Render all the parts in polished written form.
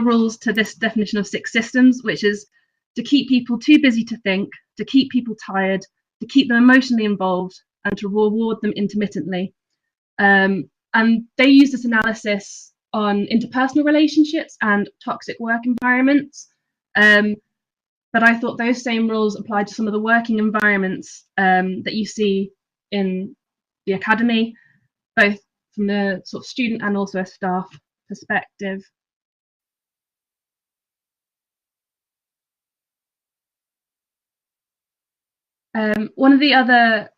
rules to this definition of six systems, which is to keep people too busy to think, to keep people tired, to keep them emotionally involved, and to reward them intermittently. And they use this analysis on interpersonal relationships and toxic work environments. But I thought those same rules applied to some of the working environments that you see in the academy, both from the sort of student and also a staff perspective. One of the other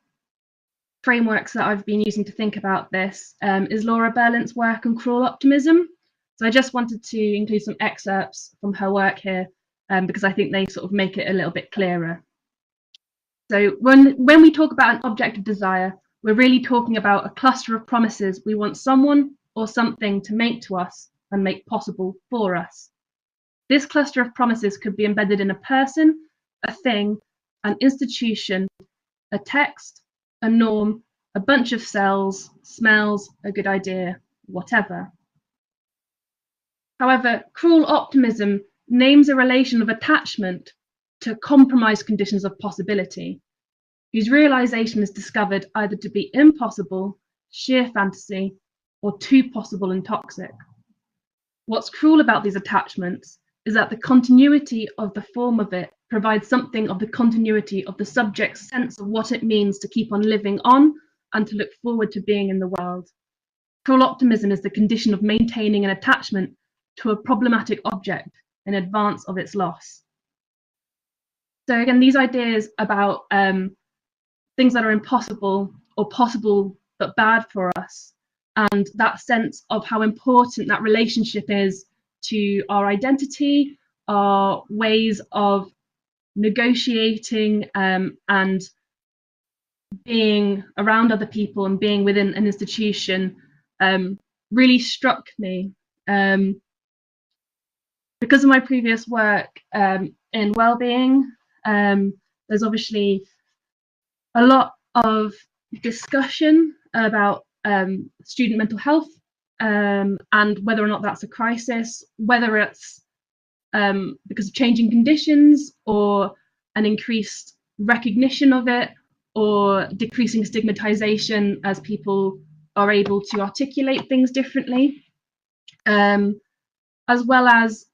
frameworks that I've been using to think about this is Laura Berlint's work on cruel optimism. So I just wanted to include some excerpts from her work here because I think they sort of make it a little bit clearer. So when we talk about an object of desire, we're really talking about a cluster of promises we want someone or something to make to us and make possible for us. This cluster of promises could be embedded in a person, a thing, an institution, a text, a norm, a bunch of cells, smells, a good idea, whatever. However, cruel optimism names a relation of attachment to compromised conditions of possibility, whose realization is discovered either to be impossible, sheer fantasy, or too possible and toxic. What's cruel about these attachments is that the continuity of the form of it provides something of the continuity of the subject's sense of what it means to keep on living on and to look forward to being in the world. Cruel optimism is the condition of maintaining an attachment to a problematic object in advance of its loss. So again, these ideas about things that are impossible or possible but bad for us, and that sense of how important that relationship is to our identity, our ways of negotiating and being around other people and being within an institution really struck me. Because of my previous work in wellbeing, there's obviously a lot of discussion about student mental health and whether or not that's a crisis, whether it's because of changing conditions or an increased recognition of it or decreasing stigmatization as people are able to articulate things differently, as well as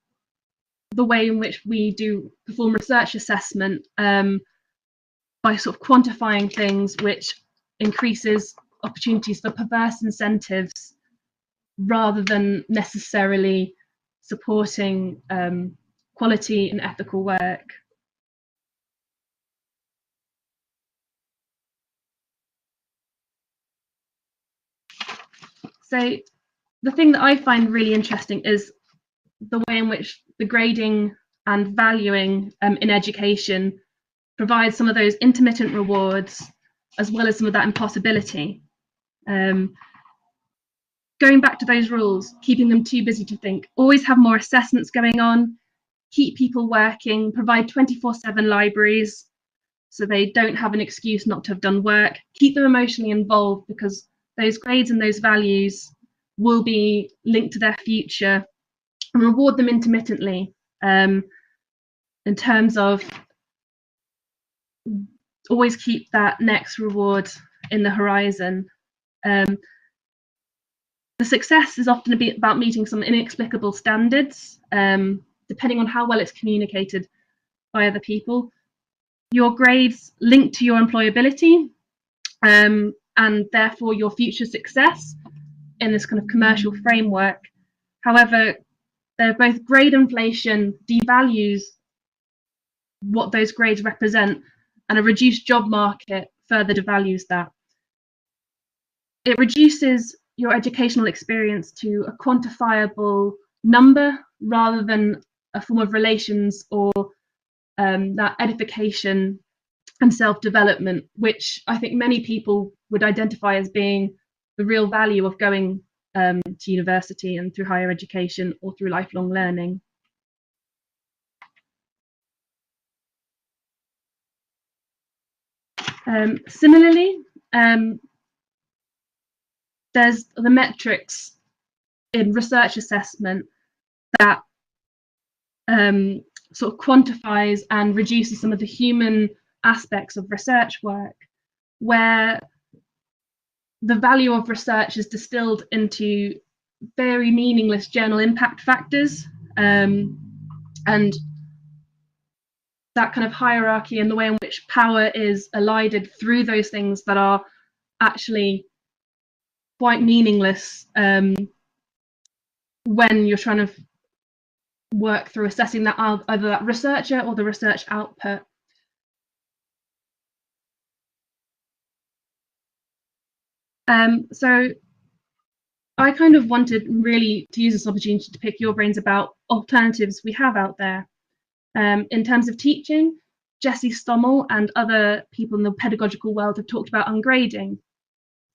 the way in which we do perform research assessment by sort of quantifying things, which increases opportunities for perverse incentives rather than necessarily supporting quality and ethical work. So the thing that I find really interesting is the way in which the grading and valuing in education provides some of those intermittent rewards as well as some of that impossibility. Going back to those rules, keeping them too busy to think, always have more assessments going on, keep people working, provide 24/7 libraries so they don't have an excuse not to have done work, keep them emotionally involved because those grades and those values will be linked to their future, and reward them intermittently in terms of always keep that next reward in the horizon. The success is often about meeting some inexplicable standards, depending on how well it's communicated by other people. Your grades link to your employability and therefore your future success in this kind of commercial framework. However, both grade inflation devalues what those grades represent, and a reduced job market further devalues that. It reduces your educational experience to a quantifiable number rather than a form of relations or that edification and self-development, which I think many people would identify as being the real value of going to university and through higher education or through lifelong learning. Similarly, there's the metrics in research assessment that sort of quantifies and reduces some of the human aspects of research work, where the value of research is distilled into very meaningless journal impact factors, and that kind of hierarchy and the way in which power is elided through those things that are actually quite meaningless when you're trying to work through assessing that either that researcher or the research output. So I kind of wanted really to use this opportunity to pick your brains about alternatives we have out there. In terms of teaching, Jesse Stommel and other people in the pedagogical world have talked about ungrading,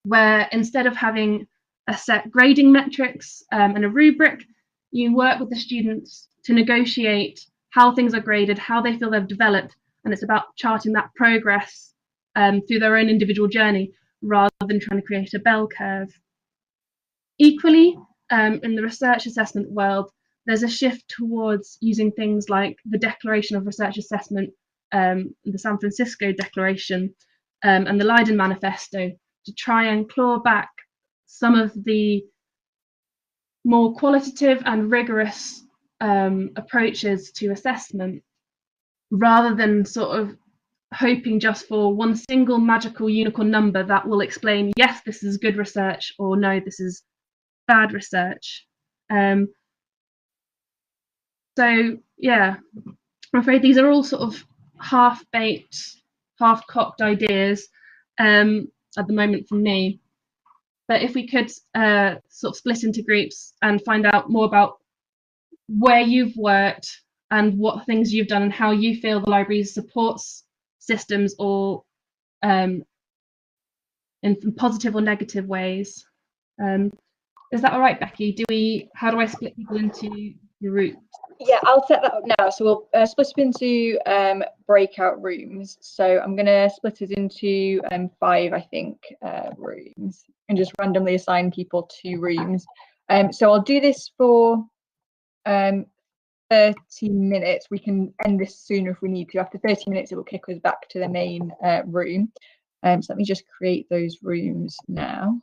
where instead of having a set grading metrics and a rubric, you work with the students to negotiate how things are graded, how they feel they've developed, and it's about charting that progress through their own individual journey rather than trying to create a bell curve. Equally, in the research assessment world, there's a shift towards using things like the Declaration of Research Assessment, the San Francisco Declaration, and the Leiden Manifesto to try and claw back some of the more qualitative and rigorous approaches to assessment, rather than sort of hoping just for one single magical unicorn number that will explain, yes, this is good research, or no, this is bad research. So yeah, I'm afraid these are all sort of half-baked, half-cocked ideas at the moment from me. But if we could sort of split into groups and find out more about where you've worked and what things you've done and how you feel the library supports systems, or in positive or negative ways. Is that all right, Becky? How do I split people into groups? Yeah, I'll set that up now. So we'll split up into breakout rooms. So I'm going to split it into 5, I think, rooms, and just randomly assign people to rooms. So I'll do this for 30 minutes. We can end this sooner if we need to. After 30 minutes, it will kick us back to the main room. So let me just create those rooms now.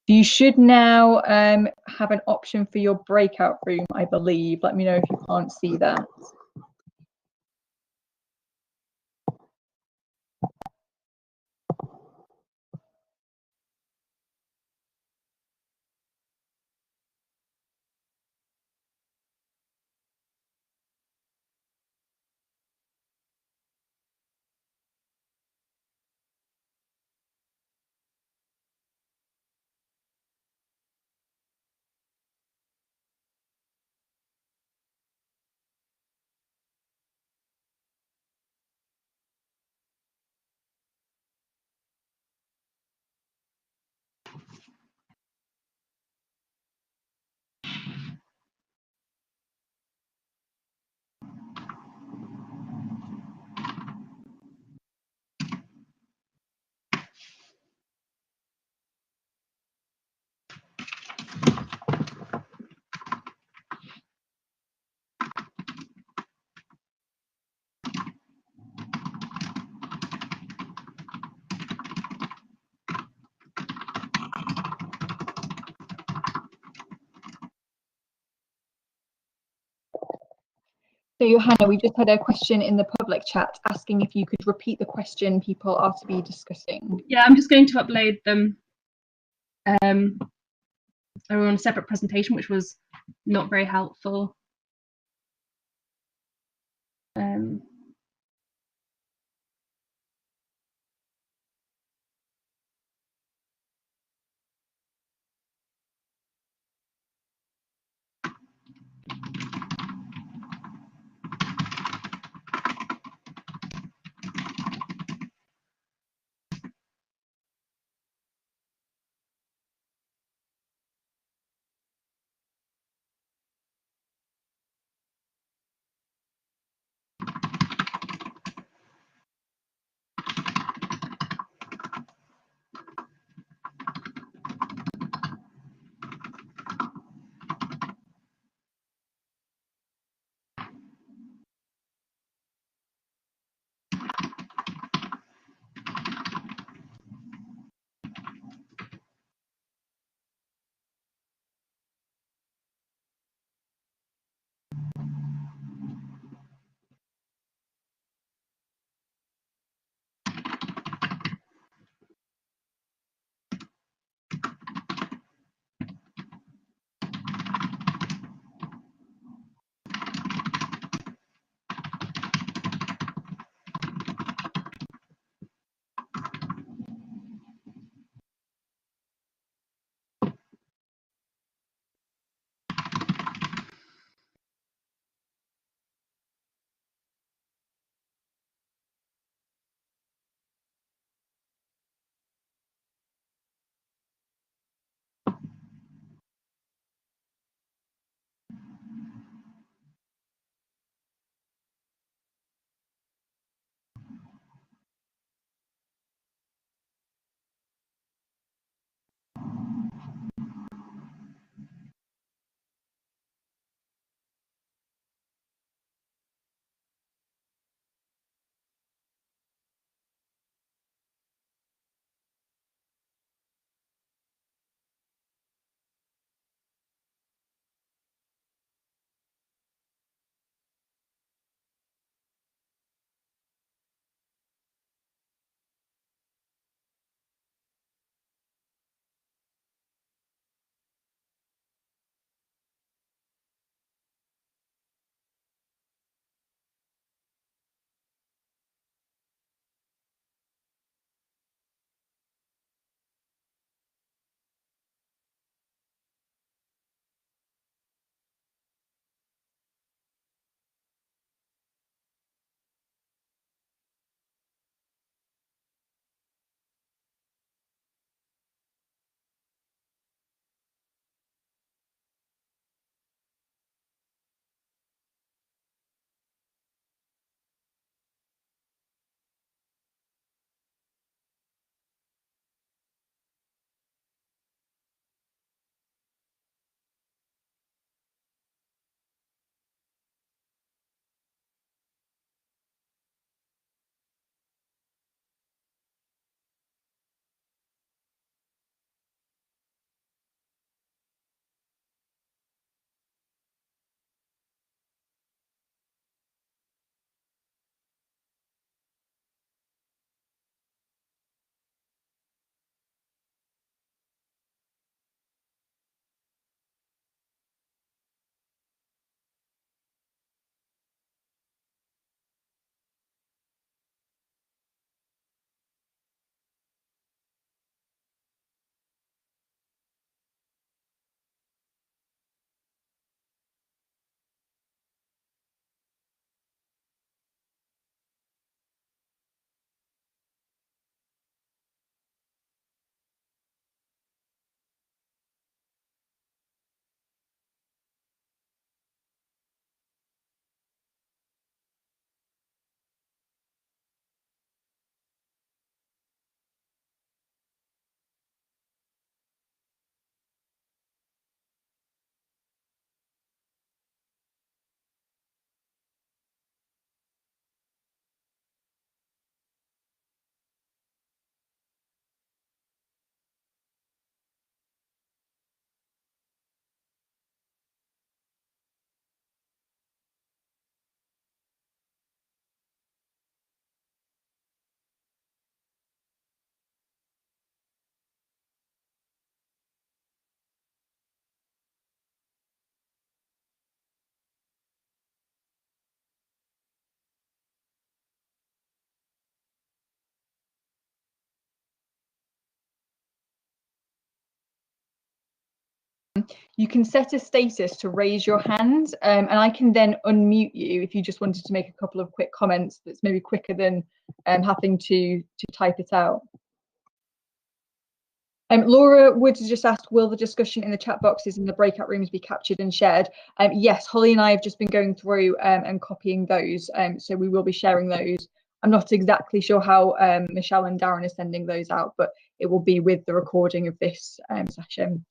You should now have an option for your breakout room, I believe. Let me know if you can't see that. So Johanna, we just had a question in the public chat asking if you could repeat the question people are to be discussing. Yeah, I'm just going to upload them. They were on a separate presentation, which was not very helpful. you can set a status to raise your hand, and I can then unmute you if you just wanted to make a couple of quick comments that's maybe quicker than having to type it out. Laura Wood has just asked, will the discussion in the chat boxes in the breakout rooms be captured and shared? Yes, Holly and I have just been going through and copying those, so we will be sharing those. I'm not exactly sure how Michelle and Darren are sending those out, but it will be with the recording of this session.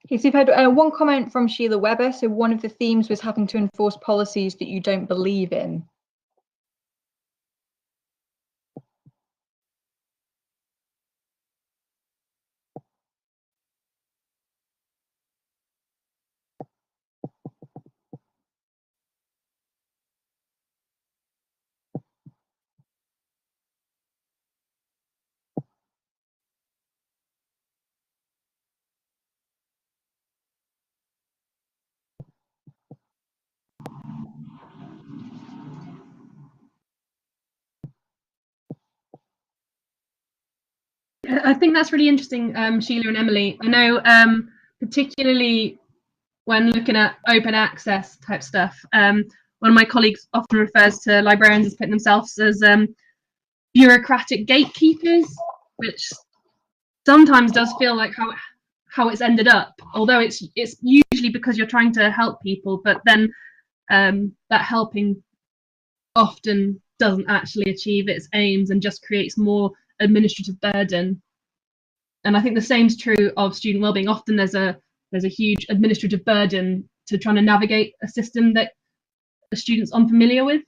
Okay, so you've had one comment from Sheila Webber. So one of the themes was having to enforce policies that you don't believe in. I think that's really interesting, Sheila and Emily. I know, particularly when looking at open access type stuff, one of my colleagues often refers to librarians as putting themselves as bureaucratic gatekeepers, which sometimes does feel like how it's ended up. Although it's usually because you're trying to help people, but then that helping often doesn't actually achieve its aims and just creates more administrative burden. And I think the same is true of student wellbeing. Often there's a huge administrative burden to trying to navigate a system that a student's unfamiliar with.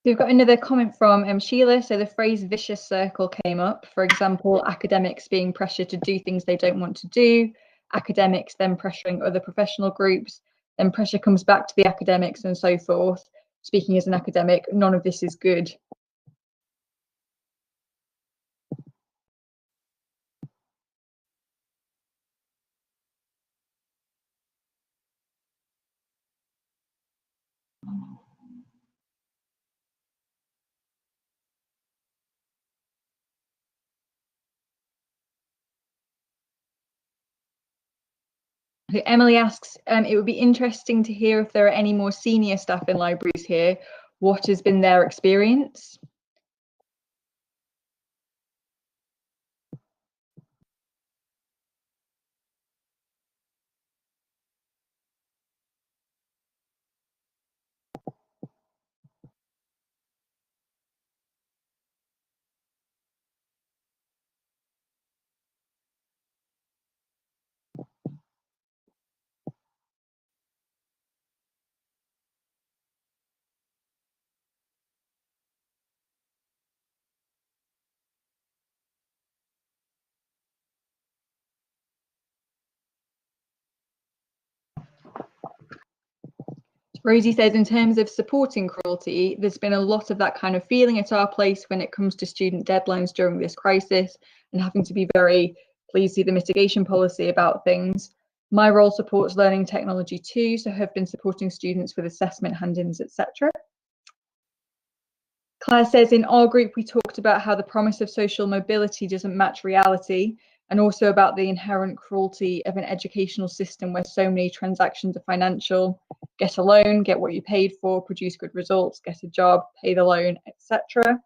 We've got another comment from Sheila. So the phrase vicious circle came up. For example, academics being pressured to do things they don't want to do, academics then pressuring other professional groups, then pressure comes back to the academics and so forth. Speaking as an academic, none of this is good. Emily asks, it would be interesting to hear if there are any more senior staff in libraries here. What has been their experience? Rosie says, in terms of supporting Cruelty, there's been a lot of that kind of feeling at our place when it comes to student deadlines during this crisis and having to be very pleased with the mitigation policy about things. My role supports learning technology too, so have been supporting students with assessment hand-ins, etc. Claire says, in our group, we talked about how the promise of social mobility doesn't match reality, and also about the inherent cruelty of an educational system where so many transactions are financial. Get a loan, get what you paid for, produce good results, get a job, pay the loan, etc.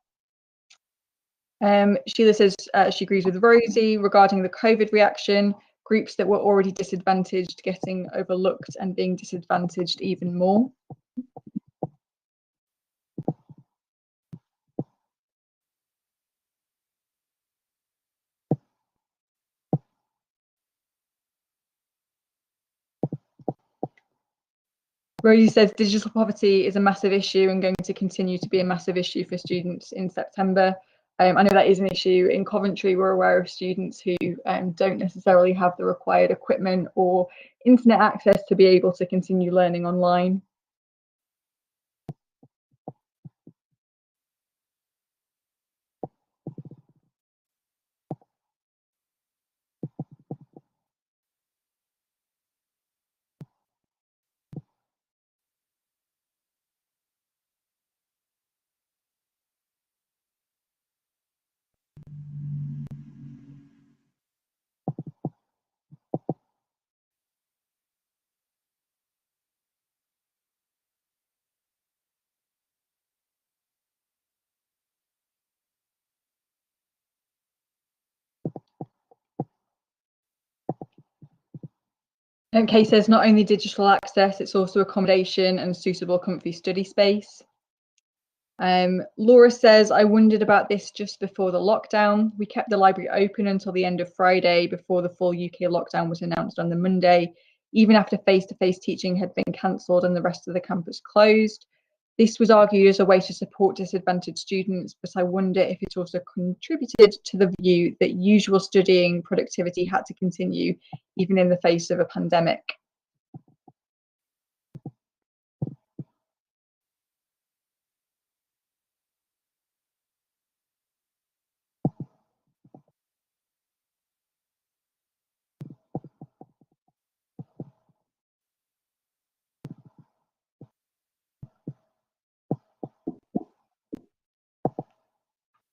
Sheila says she agrees with Rosie regarding the COVID reaction, groups that were already disadvantaged getting overlooked and being disadvantaged even more. Rosie says digital poverty is a massive issue and going to continue to be a massive issue for students in September. I know that is an issue in Coventry. We're aware of students who don't necessarily have the required equipment or internet access to be able to continue learning online. Kay says not only digital access, it's also accommodation and suitable comfy study space. Laura says, I wondered about this just before the lockdown. We kept the library open until the end of Friday before the full UK lockdown was announced on the Monday, even after face-to-face teaching had been cancelled and the rest of the campus closed. This was argued as a way to support disadvantaged students, but I wonder if it also contributed to the view that usual studying productivity had to continue, even in the face of a pandemic.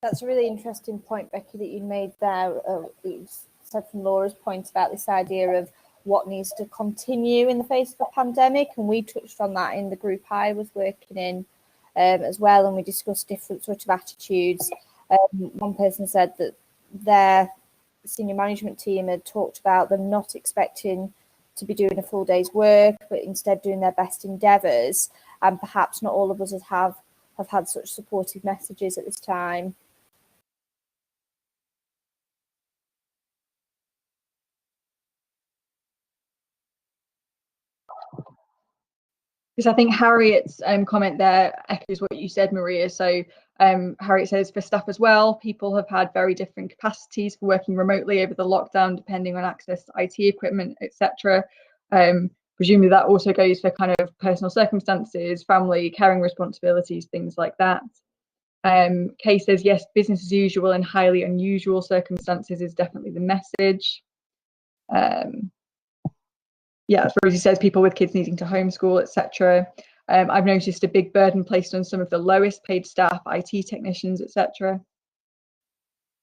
That's a really interesting point, Becky, that you made there. That you said from Laura's point about this idea of what needs to continue in the face of a pandemic, and we touched on that in the group I was working in as well, and we discussed different sort of attitudes. One person said that their senior management team had talked about them not expecting to be doing a full day's work, but instead doing their best endeavours, and perhaps not all of us have had such supportive messages at this time. Because I think Harriet's comment there echoes what you said, Maria. So Harriet says, for staff as well, people have had very different capacities for working remotely over the lockdown, depending on access to IT equipment, etc. Presumably that also goes for kind of personal circumstances, family, caring responsibilities, things like that. Kay says, yes, business as usual in highly unusual circumstances is definitely the message. Yeah, as Rosie says, people with kids needing to homeschool, etc. I've noticed a big burden placed on some of the lowest paid staff, IT technicians, etc.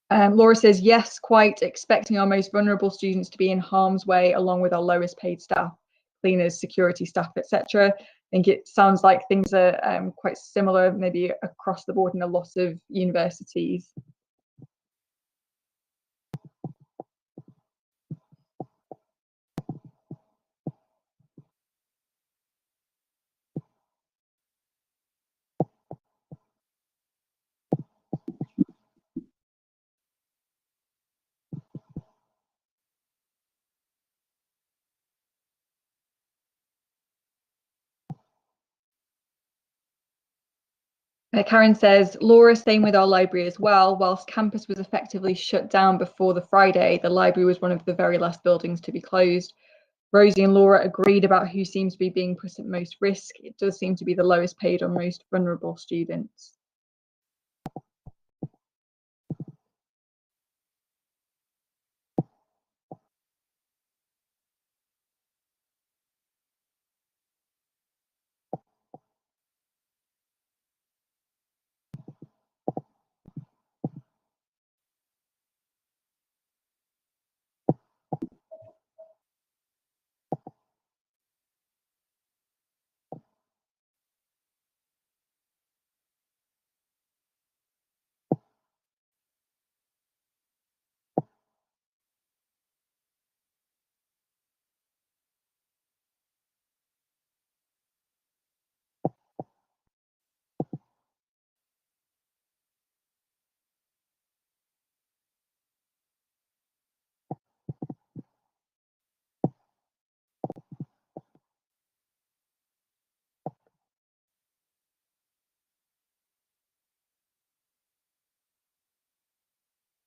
Laura says, yes, quite expecting our most vulnerable students to be in harm's way along with our lowest paid staff, cleaners, security staff, etc. I think it sounds like things are quite similar, maybe across the board in a lot of universities. Karen says, Laura, same with our library as well. Whilst campus was effectively shut down before the Friday, the library was one of the very last buildings to be closed. Rosie and Laura agreed about who seems to be being put at most risk. It does seem to be the lowest paid or most vulnerable students.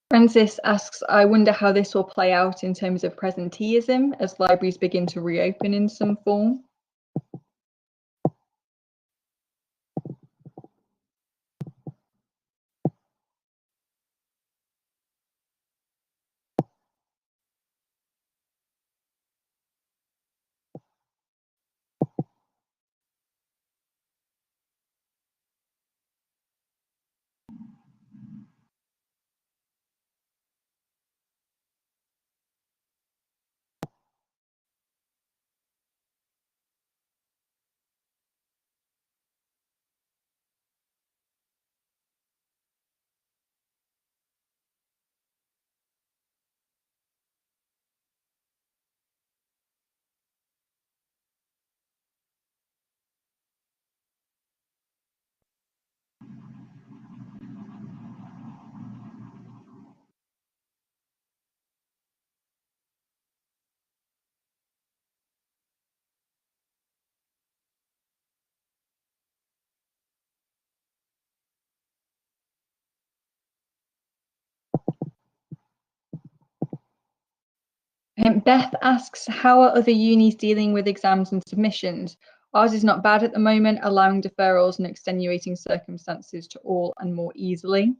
Francis asks, I wonder how this will play out in terms of presenteeism as libraries begin to reopen in some form. Beth asks, how are other unis dealing with exams and submissions? Ours is not bad at the moment, allowing deferrals and extenuating circumstances to all and more easily.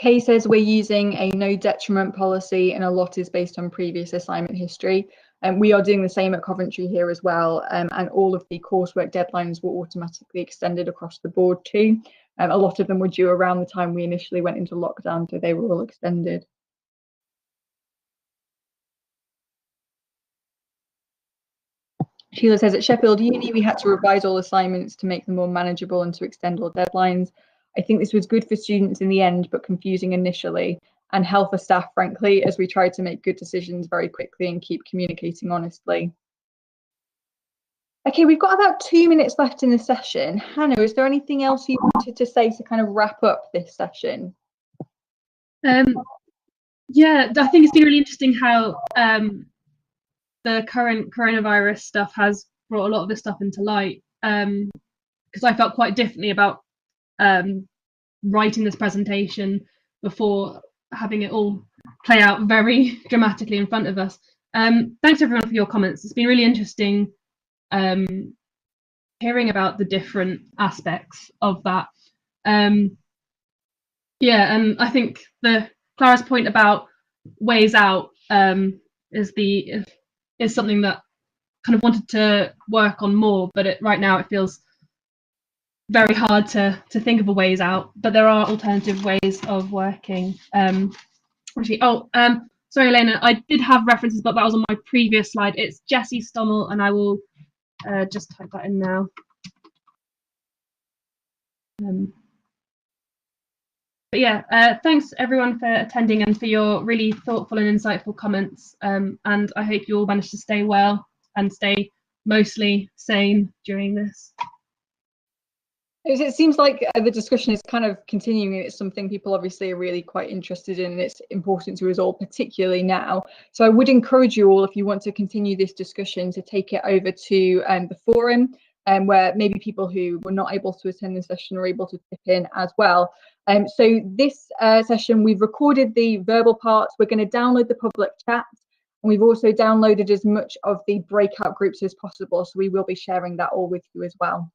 Kay says we're using a no detriment policy and a lot is based on previous assignment history. And we are doing the same at Coventry here as well. And all of the coursework deadlines were automatically extended across the board too. A lot of them were due around the time we initially went into lockdown, so they were all extended. Sheila says at Sheffield Uni, we had to revise all assignments to make them more manageable and to extend all deadlines. I think this was good for students in the end, but confusing initially, and hell for staff, frankly, as we tried to make good decisions very quickly and keep communicating honestly. Okay, we've got about 2 minutes left in the session. Hannah, is there anything else you wanted to say to kind of wrap up this session? Yeah, I think it's been really interesting how the current coronavirus stuff has brought a lot of this stuff into light, because I felt quite differently about writing this presentation before having it all play out very dramatically in front of us. Thanks everyone for your comments. It's been really interesting hearing about the different aspects of that. Yeah, and I think Clara's point about ways out is something that kind of wanted to work on more, but right now it feels very hard to think of a ways out, but there are alternative ways of working. Sorry, Elena, I did have references, but that was on my previous slide. It's Jessie Stommel, and I will just type that in now. But yeah, thanks everyone for attending and for your really thoughtful and insightful comments. And I hope you all manage to stay well and stay mostly sane during this. It seems like the discussion is kind of continuing, and it's something people obviously are really quite interested in, and it's important to us all, particularly now. So I would encourage you all, if you want to continue this discussion, to take it over to the forum, where maybe people who were not able to attend the session are able to tip in as well. So this session, we've recorded the verbal parts. We're going to download the public chat, and we've also downloaded as much of the breakout groups as possible. So we will be sharing that all with you as well.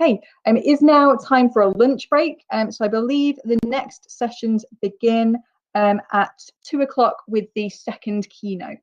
Okay, it is now time for a lunch break. So I believe the next sessions begin at 2 o'clock with the second keynote.